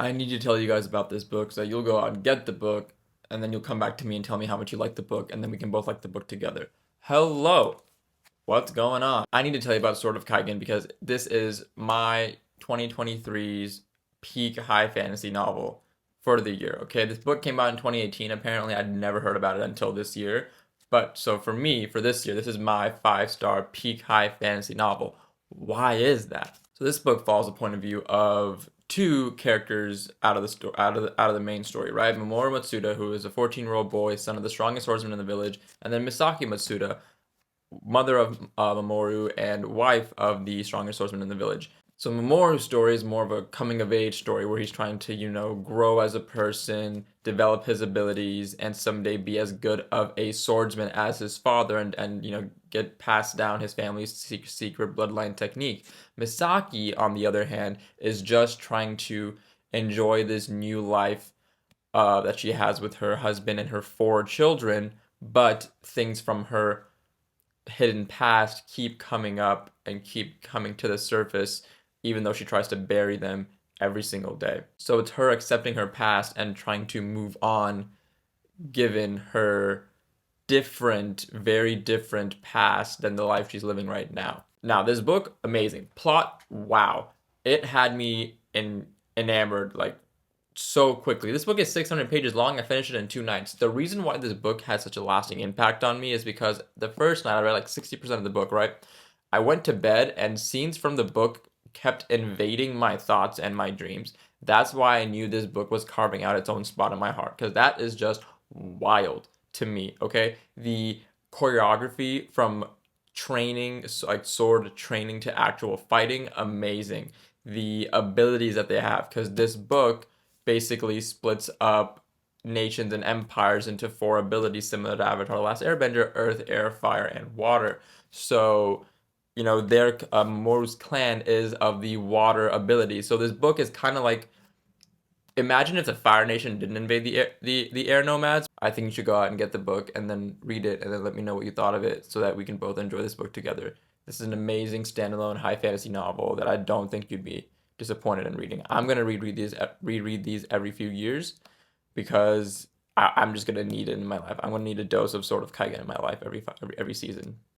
I need to tell you guys about this book so that you'll go out and get the book, and then you'll come back to me and tell me how much you like the book, and then we can both like the book together. Hello, what's going on? I need to tell you about Sword of Kaigen because this is my 2023's peak high fantasy novel for the year. Okay, this book came out in 2018. Apparently, I'd never heard about it until this year. But so for me, for this year, this is my 5-star peak high fantasy novel. Why is that? So this book follows the point of view of two characters out of the story, out of the main story, right? Mamoru Matsuda, who is a 14-year-old boy, son of the strongest swordsman in the village, and then Misaki Matsuda, mother of Mamoru and wife of the strongest swordsman in the village. So Mamoru's story is more of a coming of age story where he's trying to, grow as a person, develop his abilities, and someday be as good of a swordsman as his father and get passed down his family's secret bloodline technique. Misaki, on the other hand, is just trying to enjoy this new life that she has with her husband and her 4 children, but things from her hidden past keep coming up and keep coming to the surface, even though she tries to bury them every single day. So it's her accepting her past and trying to move on given her different, very different past than the life she's living right now. Now, this book, amazing. Plot, wow. It had me enamored like so quickly. This book is 600 pages long. I finished it in 2 nights. The reason why this book has such a lasting impact on me is because the first night I read like 60% of the book, right? I went to bed and scenes from the book kept invading my thoughts and my dreams. That's why I knew this book was carving out its own spot in my heart, because that is just wild to me, okay? The choreography from training, like sword training to actual fighting, amazing. The abilities that they have, because this book basically splits up nations and empires into 4 abilities similar to Avatar: The Last Airbender: Earth, Air, Fire, and Water. So, their Moru's clan is of the water ability. So this book is kind of like, imagine if the Fire Nation didn't invade the air nomads. I think you should go out and get the book and then read it and then let me know what you thought of it so that we can both enjoy this book together. This is an amazing standalone high fantasy novel that I don't think you'd be disappointed in reading. I'm gonna reread these every few years because I'm just gonna need it in my life. I'm gonna need a dose of Sword of Kaigen in my life every season.